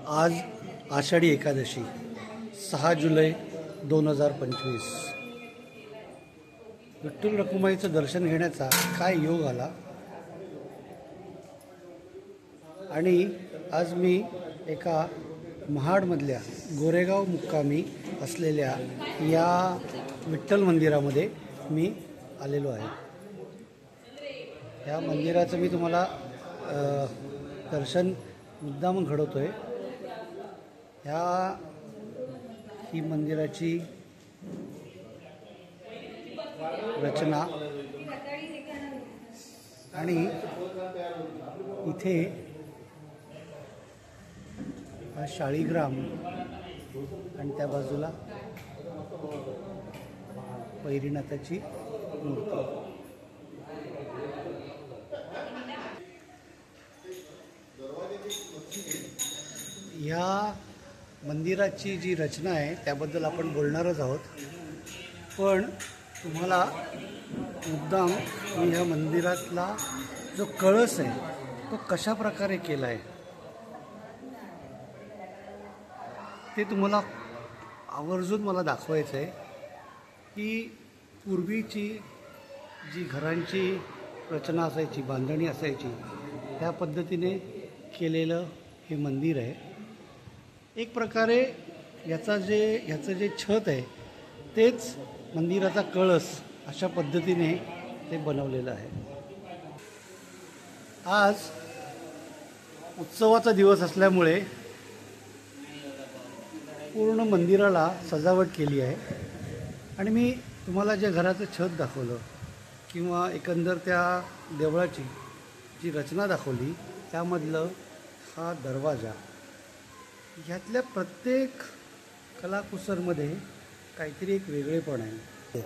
आज आषाढी एकादशी 6 जुलै 2025. विठ्ठल रखुमाईचं दर्शन घेण्याचा काय योग आला आणि आज मी एका महाडमधल्या गोरेगाव मुक्कामी असलेल्या या विठ्ठल मंदिरामध्ये मी आलेलो आहे. या मंदिराचं मी तुम्हाला दर्शन मुद्दाम घडवतोय. ही मंदिराची रचना आणि इथे हा शाळीग्राम आणि त्या बाजूला वैरीनाथाची मूर्ती. या मंदिराची जी रचना आहे त्याबद्दल आपण बोलणारच आहोत, पण तुम्हाला मुद्दाम मी ह्या मंदिरातला जो कळस आहे तो कशा प्रकारे केला आहे ते तुम्हाला आवर्जून मला दाखवायचं आहे. की पूर्वीची जी घरांची रचना असायची, बांधणी असायची, त्या पद्धतीने केलेलं हे मंदिर आहे. एक प्रकारे ह्याचं जे छत आहे तेच मंदिराचा कळस अशा पद्धतीने ते बनवलेलं आहे. आज उत्सवाचा दिवस असल्यामुळे पूर्ण मंदिराला सजावट केली आहे आणि मी तुम्हाला जे घराचं छत दाखवलं किंवा एकंदर त्या देवळाची जी रचना दाखवली त्यामधलं हा दरवाजा, ह्यातल्या प्रत्येक कलाकुसरमध्ये काहीतरी एक वेगळेपण आहे.